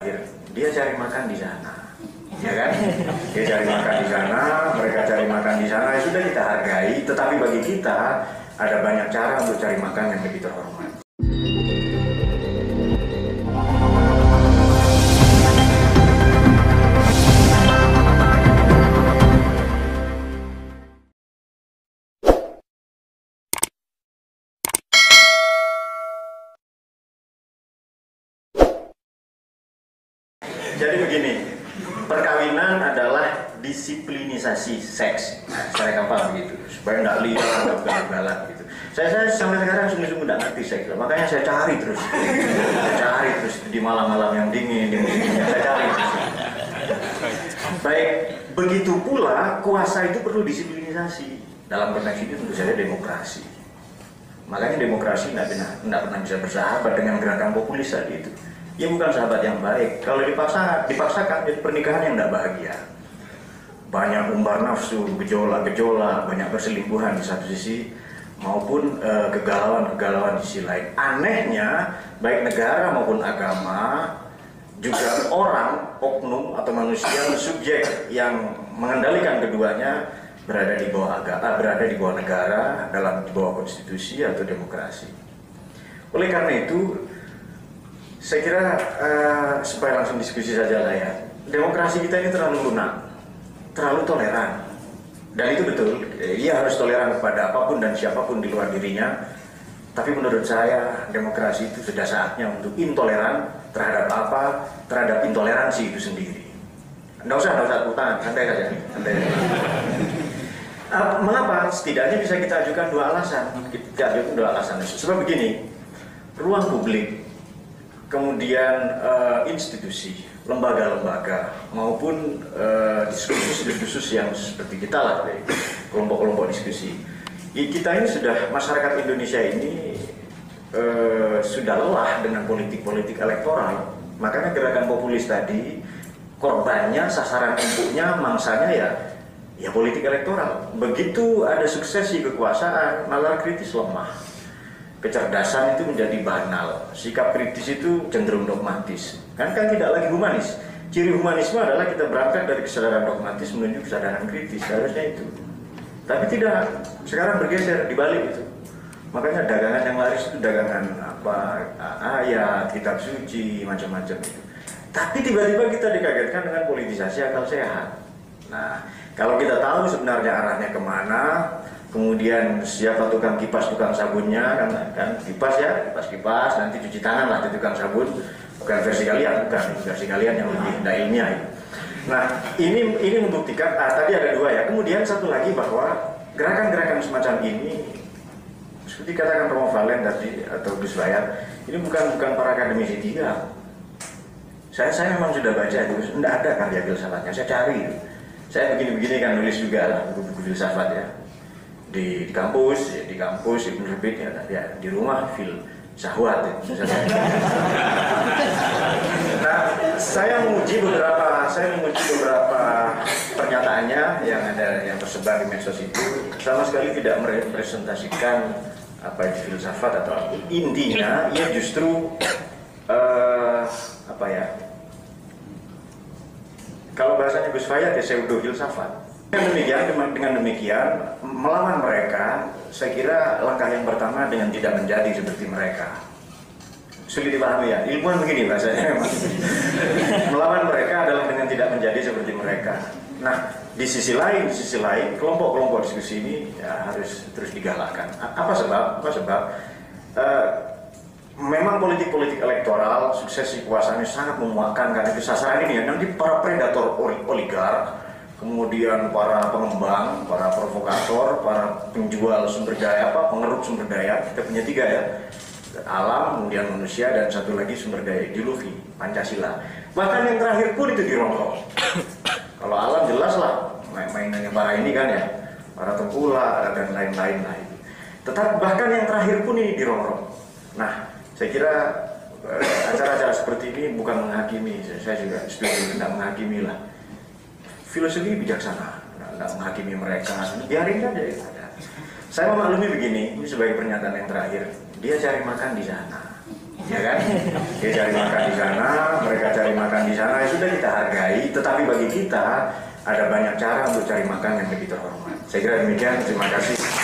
Dia cari makan di sana, ya kan? Dia cari makan di sana, mereka cari makan di sana, ya sudah kita hargai. Tetapi bagi kita ada banyak cara untuk cari makan yang lebih terhormat. Jadi begini, perkawinan adalah disiplinisasi seks. Nah, secara gampang begitu, supaya nggak liar, nggak galak-galak gitu. Saya sampai sekarang sungguh-sungguh nggak ngerti seks, makanya saya cari terus. Saya cari terus di malam-malam yang dingin, di musim-musim saya cari terus. Baik, begitu pula kuasa itu perlu disiplinisasi. Dalam konteks ini tentu saja demokrasi. Makanya demokrasi nggak pernah bisa bersahabat dengan gerakan populis tadi itu. Ya bukan sahabat yang baik. Kalau dipaksakan jadi pernikahan yang tidak bahagia. Banyak umbar nafsu, gejolak-gejolak, banyak perselingkuhan di satu sisi maupun kegalauan-kegalauan di sisi lain. Anehnya, baik negara maupun agama, juga orang, oknum atau manusia, subjek yang mengendalikan keduanya berada di bawah agama, berada di bawah negara, di bawah konstitusi atau demokrasi. Oleh karena itu, saya kira supaya langsung diskusi saja lah ya. Demokrasi kita ini terlalu lunak, terlalu toleran. Dan itu betul, ia harus toleran kepada apapun dan siapapun di luar dirinya. Tapi menurut saya demokrasi itu sudah saatnya untuk intoleran terhadap apa? Terhadap intoleransi itu sendiri. Nggak usah tepuk tangan, santai saja. Mengapa? Setidaknya bisa kita ajukan dua alasan. Sebab begini, ruang publik, kemudian institusi, lembaga-lembaga maupun diskursus yang seperti kita lah, kelompok-kelompok diskusi. Kita ini masyarakat Indonesia ini sudah lelah dengan politik-politik elektoral. Makanya gerakan populis tadi korbannya, sasaran empuknya, mangsanya ya politik elektoral. Begitu ada suksesi kekuasaan, nalar kritis lemah. Kecerdasan itu menjadi banal, sikap kritis itu cenderung dogmatis. Kan tidak lagi humanis. Ciri humanisme adalah kita berangkat dari kesadaran dogmatis menuju kesadaran kritis, harusnya itu. Tapi tidak, sekarang bergeser dibalik itu. Makanya dagangan yang laris itu dagangan ayat, kitab suci, macam-macam itu. Tapi tiba-tiba kita dikagetkan dengan politisasi akal sehat. Nah, kalau kita tahu sebenarnya arahnya kemana, kemudian siapa tukang kipas, tukang sabunnya, kan kipas, nanti cuci tangan lah di tukang sabun, bukan versi kalian yang lebih ilmiah. Nah, ini membuktikan, tadi ada dua ya, kemudian satu lagi bahwa gerakan-gerakan semacam ini, seperti katakan Romo Valen tadi, atau Gus Bayar, ini bukan para akademisi tidak. Saya memang sudah baca itu, tidak ada karya filsafatnya, saya cari. Saya begini-begini kan nulis juga lah, buku-buku filsafat ya. Di kampus Ibnu Rebit ya, di rumah filsafat ya. Nah, saya menguji beberapa pernyataannya yang tersebar di medsos itu sama sekali tidak merepresentasikan apa itu filsafat atau apa. Intinya ia justru kalau bahasanya Gus Fayat ya pseudo filsafat. Dengan demikian melawan mereka, saya kira langkah yang pertama dengan tidak menjadi seperti mereka. Sulit dipahami ya, ilmuwan begini bahasanya memang. Melawan mereka adalah dengan tidak menjadi seperti mereka. Nah, di sisi lain kelompok-kelompok diskusi ini ya, harus terus digalakkan. Apa sebab? Memang politik-politik elektoral, suksesi kekuasaannya sangat memuakkan karena itu sasaran ini ya, nanti para predator oligark, kemudian para pengembang, para provokator, para penjual sumber daya, pengeruk sumber daya, kita punya tiga ya, alam, kemudian manusia, dan satu lagi sumber daya ideologi, Pancasila. Bahkan yang terakhir pun itu dirongrong. Kalau alam jelas lah, mainannya para ini kan ya, para tengkulak dan lain-lain lah itu. Tetapi bahkan yang terakhir pun ini dirongrong. Nah, saya kira acara-acara seperti ini bukan menghakimi, saya juga setuju tidak menghakimi lah. Filosofi bijaksana, tidak menghakimi mereka, biarin saja. Saya memaklumi begini, ini sebagai pernyataan yang terakhir, dia cari makan di sana. ya kan? Dia cari makan di sana, mereka cari makan di sana, ya sudah kita hargai. Tetapi bagi kita ada banyak cara untuk cari makan yang lebih terhormat. Saya kira demikian. Terima kasih.